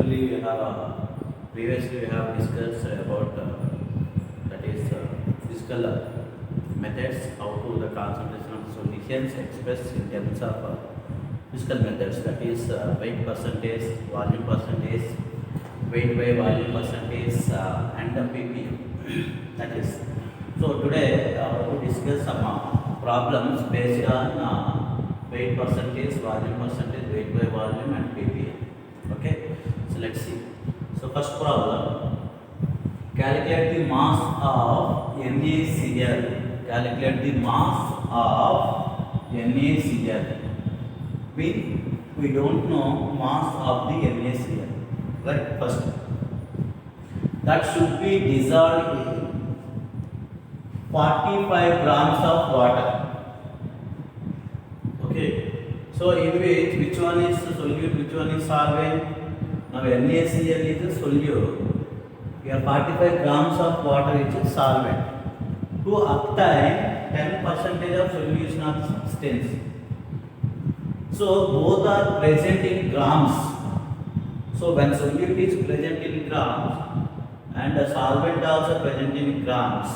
Actually, previously we have discussed about that is physical methods, how to the concentration of solutions expressed in terms of physical methods, that is weight percentage, volume percentage, weight by volume percentage, and the ppm. That is. So today we discuss some problems based on weight percentage, volume percentage, weight by volume, and ppm. Okay. So let's see. So first problem. Calculate the mass of NaCl. Calculate the mass of NaCl. We don't know mass of the NaCl. Right? First, that should be dissolved in 45 grams of water. Okay. So in which one is solute, which one is solvent? Now NaCl is a solute. Here 45 grams of water is solvent. To obtain 10% of solution of substance. So both are present in grams. So when solute is present in grams and the solvent also present in grams,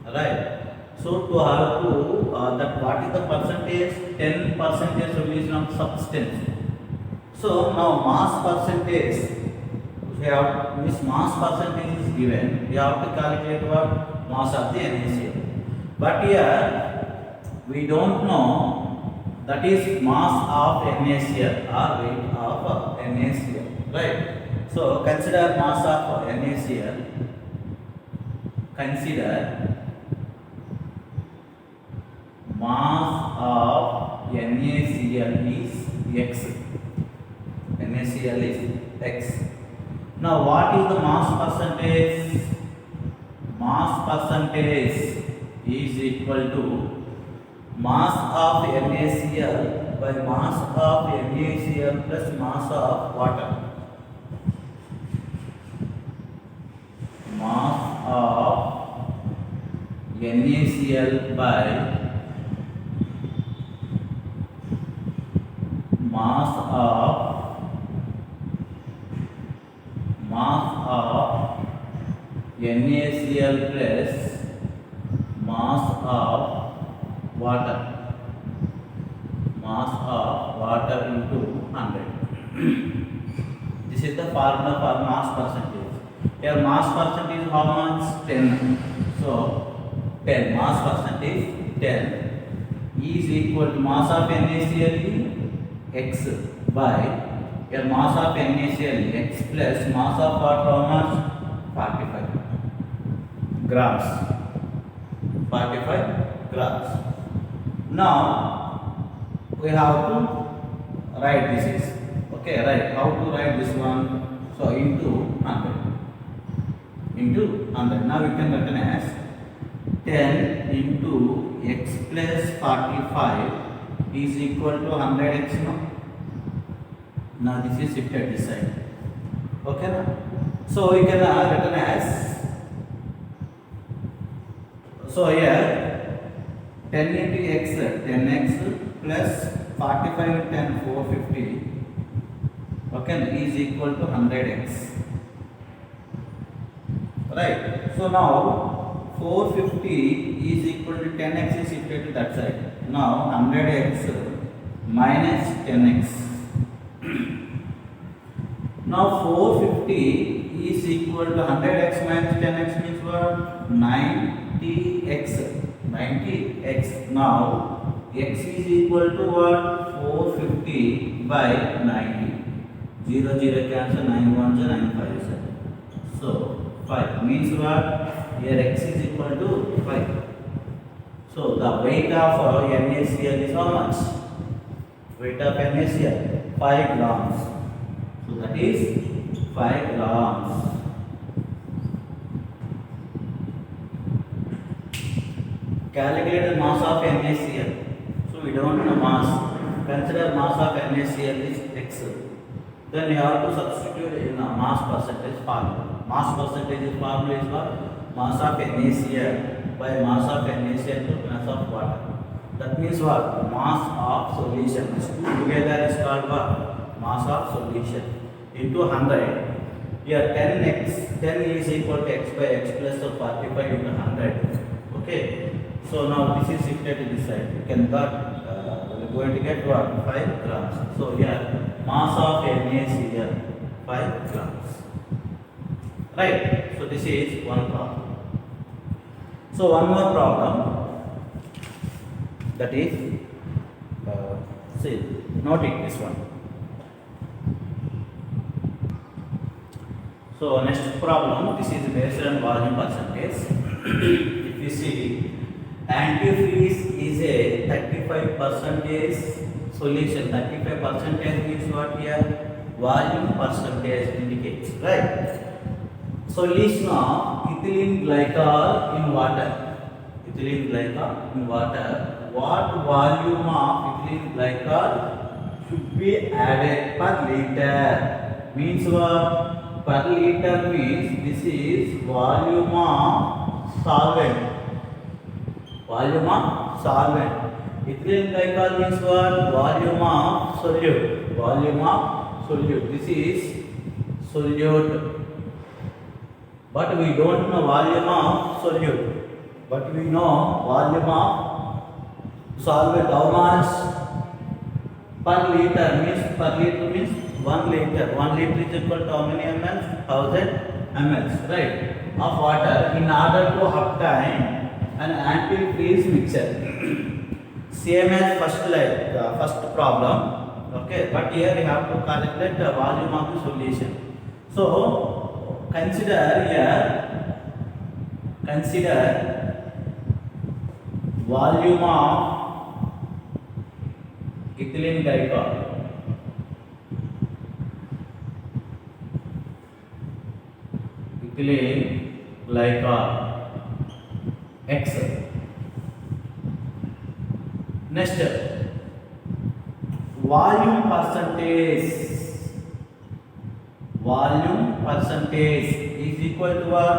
right? So to have to that what is the percentage? 10% solution of substance. So now mass percentage. We have this mass percentage is given. We have to calculate what mass of the NaCl. But here we don't know that is mass of NaCl or weight of NaCl. Right. So consider mass of NaCl. Consider mass of NaCl is X. NaCl is X. Now what is the mass percentage? Mass percentage is equal to mass of NaCl by mass of NaCl plus mass of water. Mass of NaCl by mass of NaCl plus mass of water. Mass of water into 100. This is the formula for mass percentage. Here mass percentage is how much? 10. So 10 mass percentage 10 is equal to mass of NaCl is X by here mass of NaCl is X plus mass of water how much? 45 grams. 45 grams. Now we have to write this is okay, right? How to write this one? So into 100. Into 100. Now we can written as 10 into X plus 45 is equal to 100x. Now this is shifted this side. Okay. Now? So we can written as, so here 10 into X, 10x plus 45 into 10, 450. Okay, is equal to 100x. Right. So now 450 is equal to 10x is shifted to that side. Now 100x minus 10x. Now 450 is equal to 100x minus 10x means what? 90x. 90x. Now x is equal to what? 450 by 90. 0 0 cancel, 9 1 9 5. So 5 means what? Here x is equal to 5. So the weight of NaCl is how much? Weight of NaCl 5 grams. So that is 5 grams. Calculate the mass of NaCl. So we don't know mass. Consider mass of NaCl is X. Then we have to substitute in a mass percentage formula. Mass percentage formula is what? Mass of NaCl by mass of NaCl to mass of water. That means what? Mass of solution. These two together is called what? Mass of solution. into 100. Here 10 is equal to x by x plus so 45 into 100. Okay. So now this is shifted to this side. You can got we're going to get what 5 grams. So here mass of NaCl 5 grams. Right. So this is one problem. So one more problem, that is see, note it, this one. So next problem, this is based on volume percentage. If you see, antifreeze is a 35% solution. 35% means what here? Volume percentage indicates, right? Solution of ethylene glycol in water. Ethylene glycol in water. What volume of ethylene glycol should be added per liter? Means what? Per liter means this is volume of solvent. Volume of solvent. Ethylene glycol means what? Volume of solute. Volume of solute. This is solute. But we don't know volume of solute. But we know volume of solvent. How much? Per liter means 1 liter. 1 liter is equal to how many ml? 1000 ml, right? Of water in order to obtain an antifreeze mixture. Same as first problem. Okay, but here we have to calculate the volume of the solution. So consider volume of ethylene glycol. Ethylene glycol X. Next, volume percentage. Volume percentage is equal to what?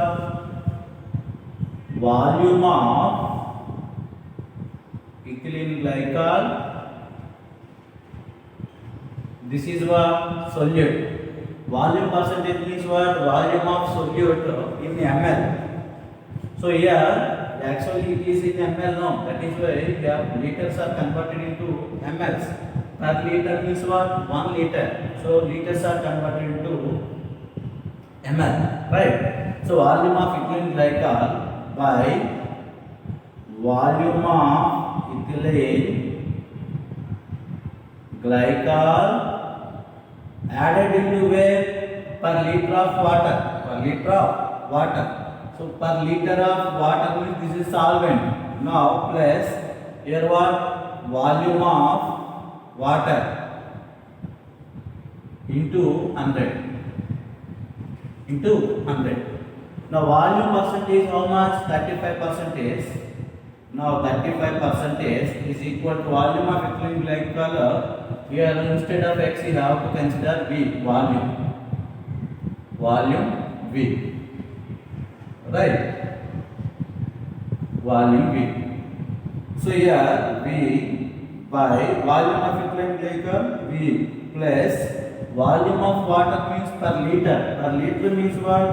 Volume of ethylene glycol. This is what? Solute. Volume percentage means what? Volume of solute in ml. So here actually it is in ml now. That is why here liters are converted into mls. Per liter means what? 1 liter. So liters are converted into ml, right? So volume of ethylene glycol by volume of ethylene glycol added into where? Per liter of water. Per liter of water. So per liter of water means this is solvent. Now plus here what? Volume of water into 100. Into 100. Now volume percentage how much? 35%. Now 35% is equal to volume of ethylene glycol. Here instead of x you have to consider V, volume. Volume V. Right? Volume V. So here V by volume of ethylene glycol V plus volume of water means per liter. Per liter means what?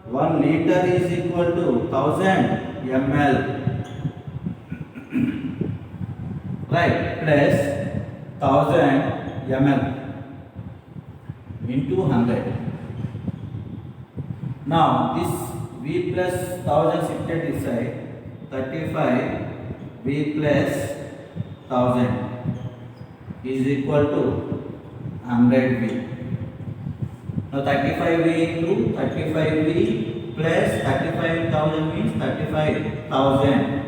1 liter is equal to 1000 ml. Right? Plus 1000 ml into 100. Now this V plus 1000 shifted this side. 35 V plus 1000 is equal to 100 V. Now 35 V into 35 V plus 35,000 means 35,000.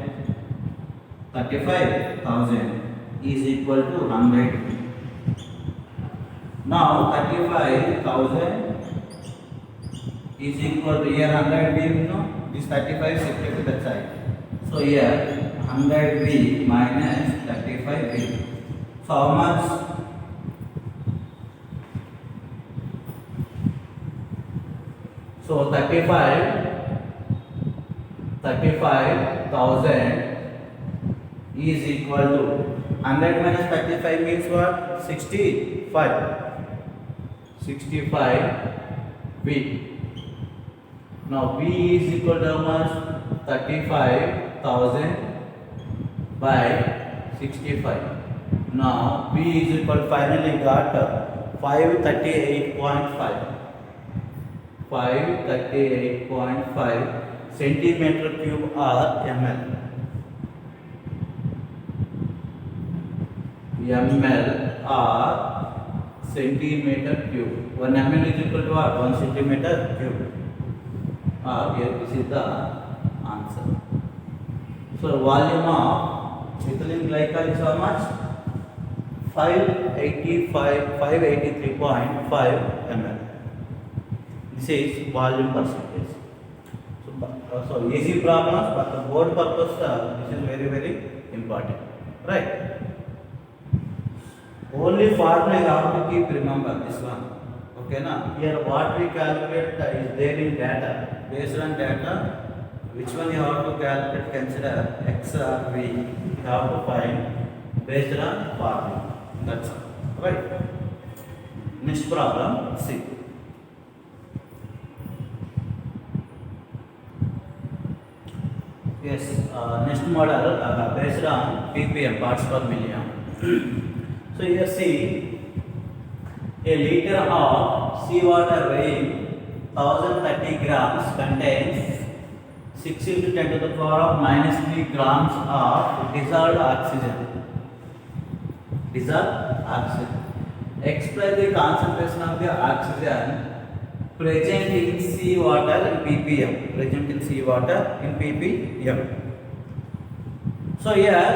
35,000 is equal to 100 V. Now 35,000 is equal to here 100 V, this 35 shifted to that side. So here 100 V minus 35 V. So how much? So 35,000 is equal to 100 minus 35 means what? 65. 65 V. Now V is equal to how much? 35,000 by 65. Now V is equal to finally got 538.5. 538.5 centimeter cube or ml. ml or centimeter cube. 1 ml is equal to what? 1 centimeter cube. Here this is the answer. So volume of ethylene glycol is how much? 583.5 ml. This is volume percentage. So easy problems, but the board purpose this is very important, right? Only formula you have to keep remember this one. Okay na? Here what we calculate is there in data. Based on data, which one you have to calculate? Consider x or v. You have to find based on formula. That's all. Right? Next problem, see. Yes, next model based on ppm, parts per million. So here see, a liter of seawater weighing 1030 grams contains 6 into 10 to the power of minus 3 grams of dissolved oxygen. Express the concentration of the oxygen present in seawater in ppm. So here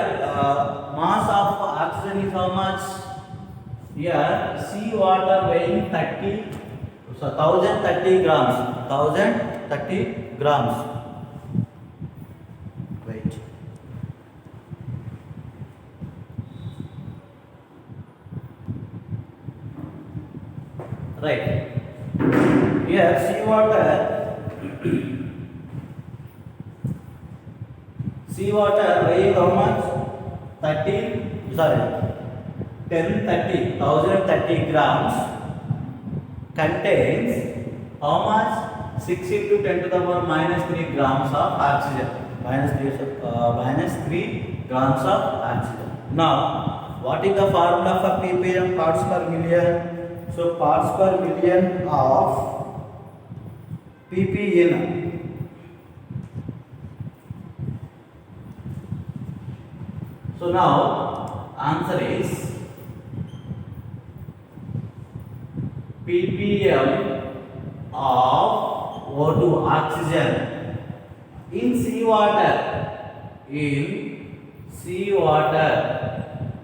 mass of oxygen is how much? Here seawater weighing 1030 grams. 1030 grams. Wait. Right. Here seawater weighing how much? 1030 grams contains how much? 6 into 10 to the power minus 3 grams of oxygen. Minus 3 grams of oxygen. Now, what is the formula for ppm, parts per million? So parts per million of ppm. So now answer is ppm of O2 oxygen in seawater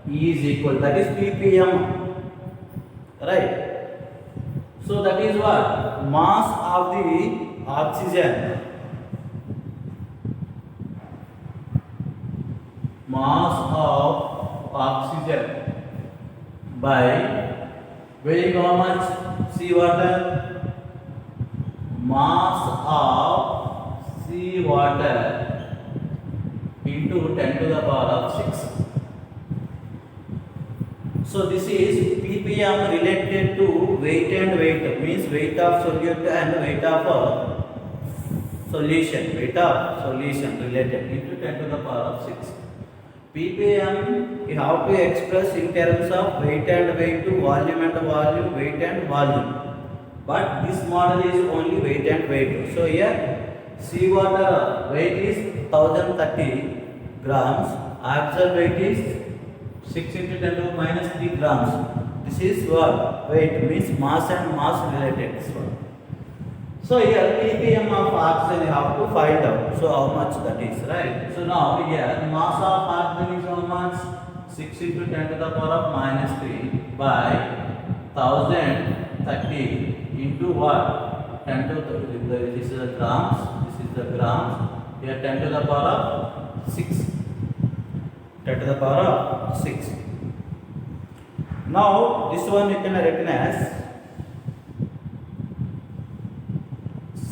is equal, that is ppm, right? So that is what? Mass of the oxygen. Mass of oxygen by weighing how much? Seawater. Mass of seawater into 10 to the power of 6. So this is ppm related to weight and weight, means weight of solute and weight of solution. Weight of solution related into 10 to the power of 6. ppm you have to express in terms of weight and weight, volume and volume, weight and volume. But this model is only weight and weight. So here seawater weight is 1030 grams, oxygen weight is 6 into 10 to the minus 3 grams. This is what? Weight, means mass and mass related. This one. So here ppm of oxygen you have to find out. So how much that is, right? So now here mass of oxygen is how much? 6 into 10 to the power of minus 3 by 1030 into what? 10 to this is the grams. This is the grams. Here 10 to the power of 6. 10 to the power of 6. Now this one you can written as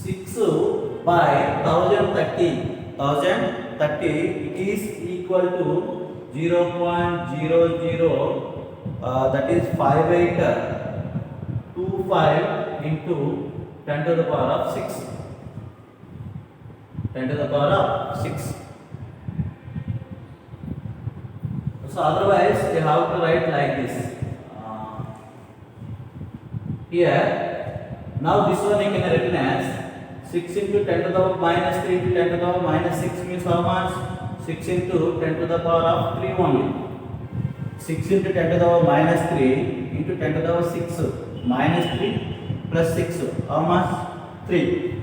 6 by 1030. It is equal to 0.00 that is 58 25 into 10 to the power of 6. 10 to the power of 6. So otherwise you have to write like this. Here, now this one you can written as 6 into 10 to the power minus 3 into 10 to the power minus 6 means how much? 6 into 10 to the power of 3 only. 6 into 10 to the power minus 3 into 10 to the power 6 minus 3 plus 6. How much? 3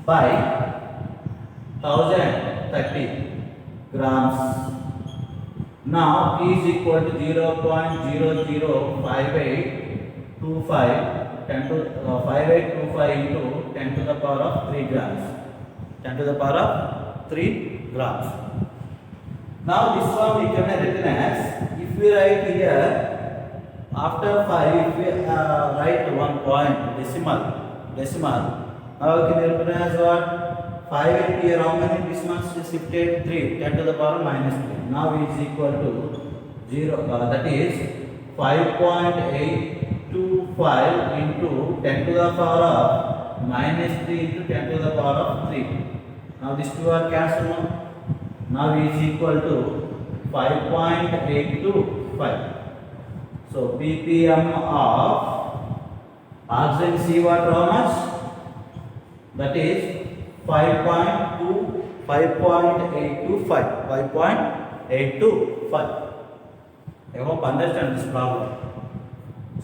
by 1030 grams. Now P is equal to 0.005825 10 to 5825 into 10 to the power of 3 grams. 10 to the power of 3 grams. Now this one we can written as, if we write here after 5, if we write 1 point decimal, now we can written as what? 5 into here, how many decimals shifted? 3, 10 to the power minus 3. Now is equal to 0, that is 5.825 into 10 to the power of minus 3 into 10 to the power of 3. Now these two are cancelled. Now is equal to 5.825. So ppm of oxygen seawater how much? That is 5.825. I hope understand this problem.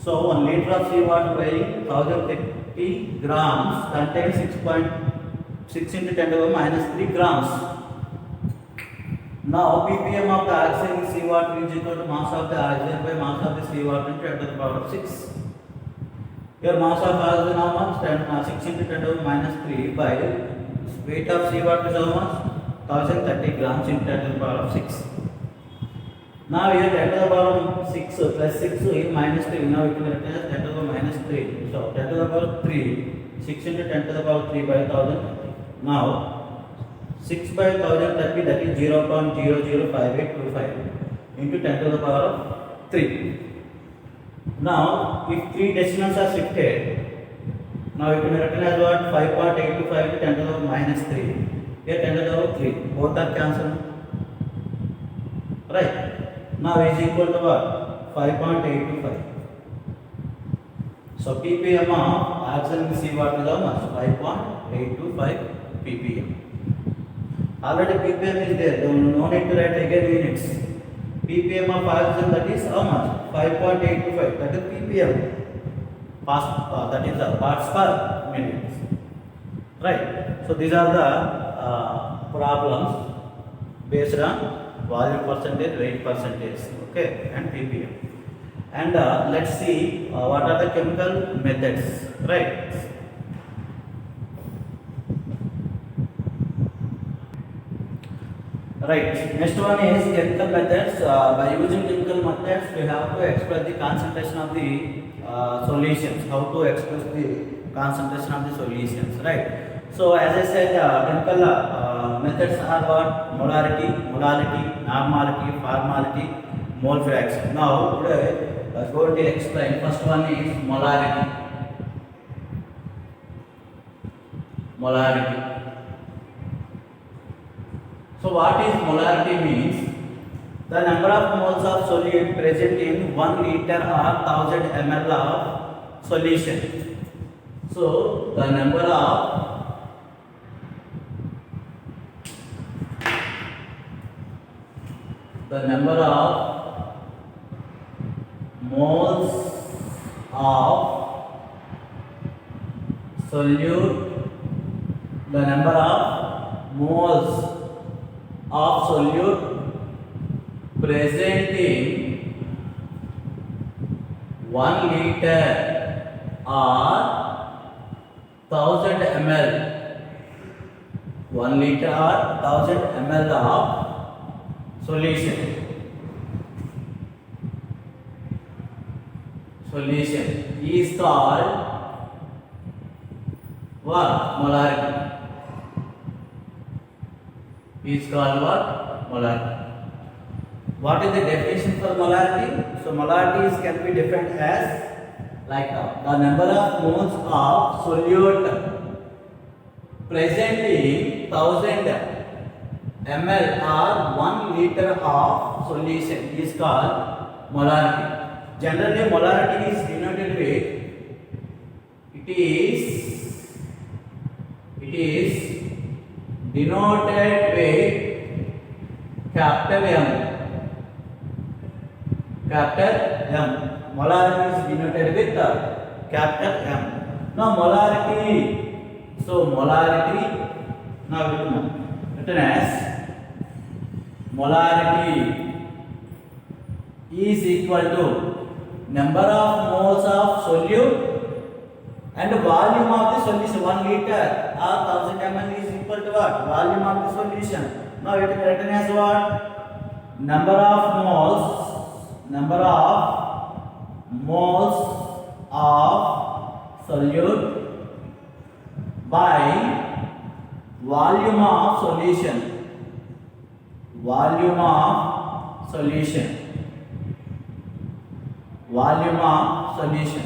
So 1 liter of seawater weighing 1030 grams contains 6.6 into 10 to the minus 3 grams. Now ppm of the oxygen in seawater is equal to mass of the oxygen by mass of the seawater into 10 to the power of 6. Here mass of oxygen how much? 6 into 10 to the minus 3 by weight of seawater is how much? 1030 grams into 10 to the power of 6. Now here 10 to the power of 6 plus 6 is minus 3. Now it will return as 10 to the power minus 3. So 10 to the power 3, 6 into 10 to the power 3 by 1030. Now 6 by 1030, that is 0.005825 into 10 to the power of 3. Now if 3 decimals are shifted, now it will be written as what? 5.825 to 10 to the power minus 3. Here 10 to the power 3. Both are cancelled. Right. Now is equal to what? 5.825. So ppm of oxygen in seawater is how much? 5.825 ppm. Already ppm is there. No need to write again units. ppm of oxygen, that is how much? 5.825. That is ppm. That is the parts per minute. Right. So these are the problems based on volume percentage, weight percentage, okay, and ppm. And let's see what are the chemical methods, right? Right. Next one is chemical methods. By using chemical methods, we have to express the concentration of the solutions. How to express the concentration of the solutions, right? So as I said, chemical methods are what? Molarity, normality, formality, mole fraction. Now today I am going to explain. First one is molarity. So what is molarity means? The number of moles of solute present in 1 liter or 1000 ml of solution. So the number of moles of solute, the number of moles of solute present in 1 liter or 1000 ml. 1 liter or 1000 ml of solution is called what? Molarity. Is called what? Molarity. What is the definition for molarity? So molarity can be defined as like the number of moles of solute present in 1000 ml or 1 liter of solution is called molarity. Generally, molarity is denoted with it is denoted with capital M. Capital M. Molarity is denoted with capital M. Now molarity. So molarity. Now written as molarity is equal to number of moles of solute and volume of the solution. 1 liter or 1000 ml is equal to what? Volume of the solution. Now it is written as what? Number of moles of solute by volume of solution. Volume of solution. Volume of solution.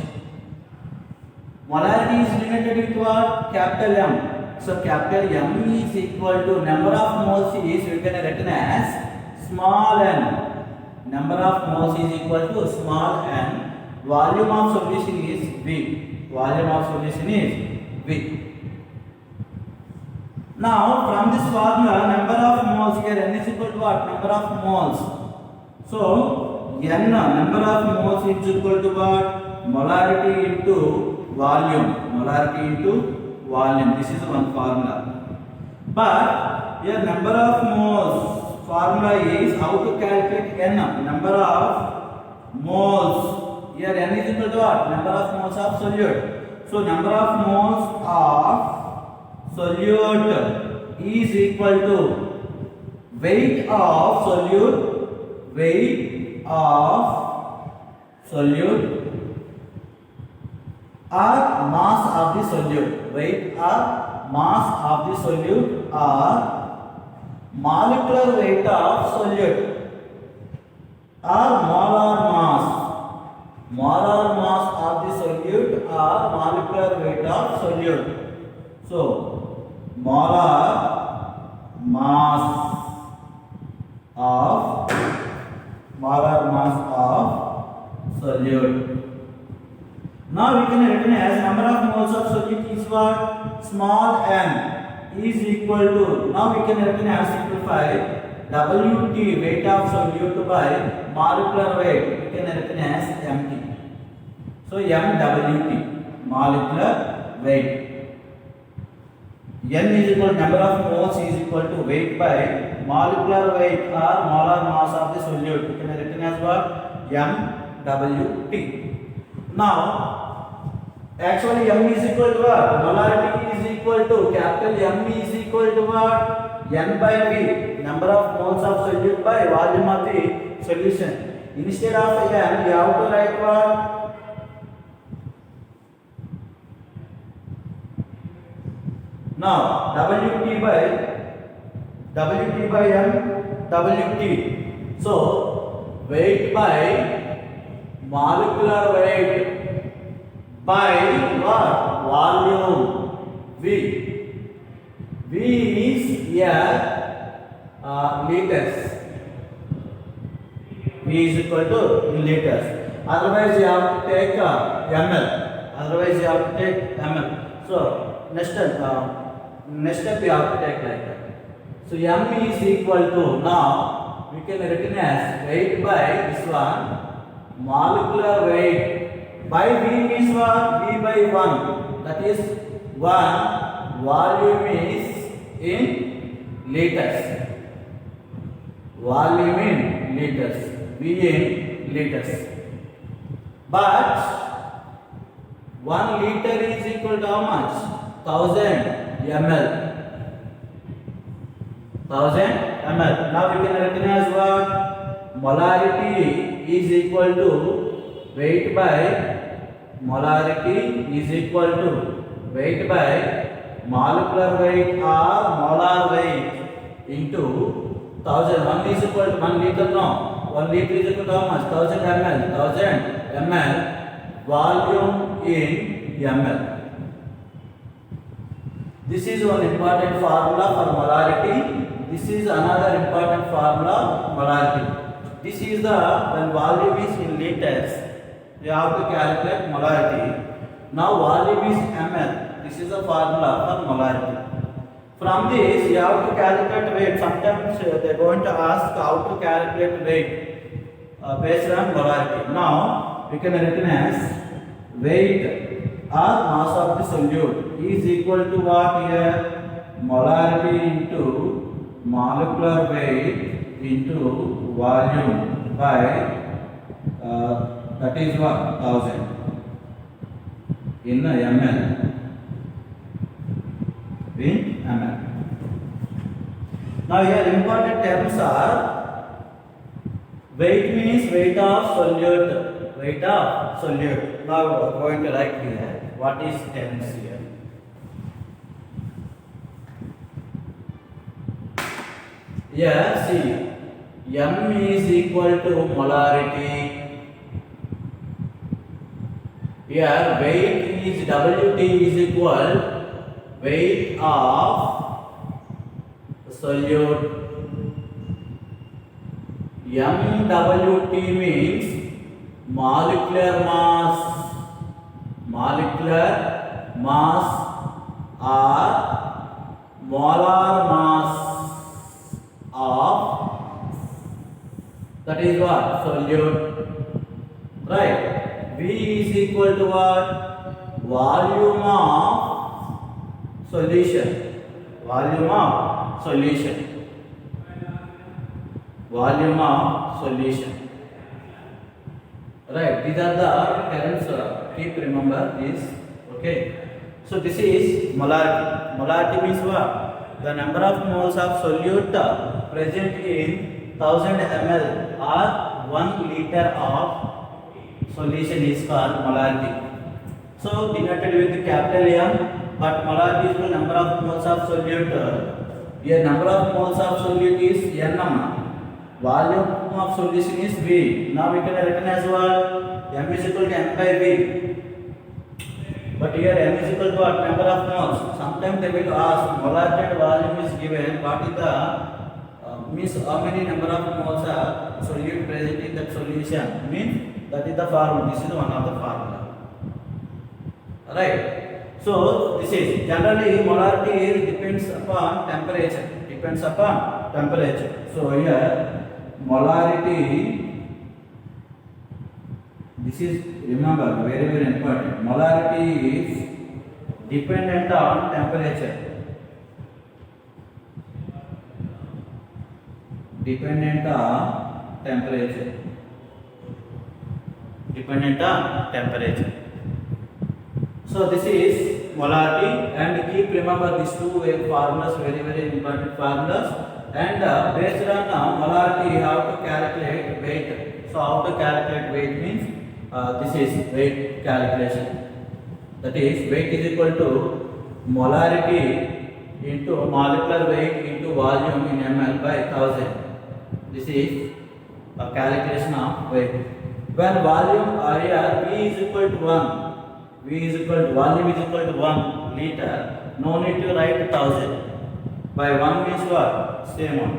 Molarity is denoted with what? Capital M. So capital M is equal to number of moles is we can written as small n. Number of moles is equal to small n. Volume of solution is V. Volume of solution is V. Now from this formula, number of moles here n is equal to what? Number of moles. So n number of moles is equal to what? Molarity into volume. Molarity into volume. This is one formula. But here number of moles formula is how to calculate n. Number of moles. Here n is equal to what? Number of moles of solute. So number of moles of solute is equal to weight of solute. Weight of solute or mass of the solute. Weight or mass of the solute or molecular weight of solute or molar mass. Molar mass of the solute or molecular weight of solute. So molar mass of solute. Now we can written as number of moles of solute is what? Small n is equal to, now we can written as simplify Wt weight of solute by molecular weight, we can written as Mt. So MWT molecular weight. N is equal to number of moles is equal to weight by molecular weight or molar mass of the solute, we can written as what? MWT. Now, actually M is equal to what? Molarity is equal to capital M is equal to what? N by V, number of moles of solute by volume of the solution. Instead of N, we have to write what? Now, Wt by M, Wt. So, weight by molecular weight by what? Volume. V. V is here liters. V is equal to liters. Otherwise, you have to take ml. Otherwise, you have to take ml. So, next step you have to take like that. So, M is equal to, now we can written as weight by this one. Molecular weight by V is what? V by 1. That is 1. Volume is in liters. Volume in liters. V in liters. But 1 liter is equal to how much? 1000 ml. 1000 ml. Now we can written as what? Molarity is equal to weight by weight by molecular weight or molar weight into 1000. 1 is equal to 1 liter. No, 1 liter is equal to how much? 1000 ml. 1000 ml volume in ml. This is one important formula for molarity. This is another important formula molarity. This is the when volume is in liters, you have to calculate molarity. Now volume is ml. This is the formula for molarity. From this, you have to calculate weight. Sometimes they are going to ask how to calculate weight based on molarity. Now we can written as weight or mass of the solute is equal to what here? Molarity into molecular weight into volume by that is what 1000 in ml. In ml. Now here important terms are weight means weight of solute. Weight of solute. Now we are going to write here what is terms here. Here see m is equal to molarity. Here weight is Wt is equal weight of solute. MWT means molecular mass. Molecular mass or molar mass of that is what? Solute. Right. V is equal to what? Volume of solution. Volume of solution. Volume of solution. Right. These are the terms. Keep remember this. Okay. So this is molarity. Molarity means what? The number of moles of solute present in 1000 ml or 1 liter of solution is called molarity. So denoted with capital M, but molarity is the number of moles of solute. Here number of moles of solute is Nm. Volume of solution is V. Now we can written as what? M is equal to M by V. But here M is equal to what? Number of moles. Sometimes they will ask molarity and volume is given. What is the means how many number of moles are solute present in that solution? Means that is the formula. This is one of the formula. Right. So this is generally molarity depends upon temperature. Depends upon temperature. So here molarity. This is remember very important. Molarity is dependent on temperature. Dependent on temperature. Dependent on temperature. So this is molarity, and keep remember these two formulas, very important formulas. And based on molarity, you have to calculate weight. So how to calculate weight means this is weight calculation. That is weight is equal to molarity into molecular weight into volume in ml by 1000. This is a calculation of weight. When volume here V is equal to 1, V is equal to volume is equal to 1 liter. No need to write 1000. By 1 means what? Same one.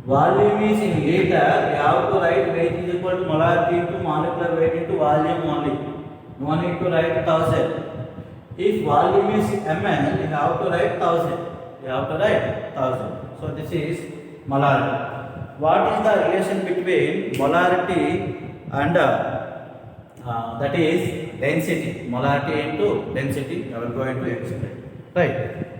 Volume is in liter. You have to write weight is equal to molarity into molecular weight into volume only. No need to write 1000. If volume is ml, you have to write 1000. You have to write 1000. So this is molarity. What is the relation between molarity and that is density? Molarity into density. I will go into explain. Right.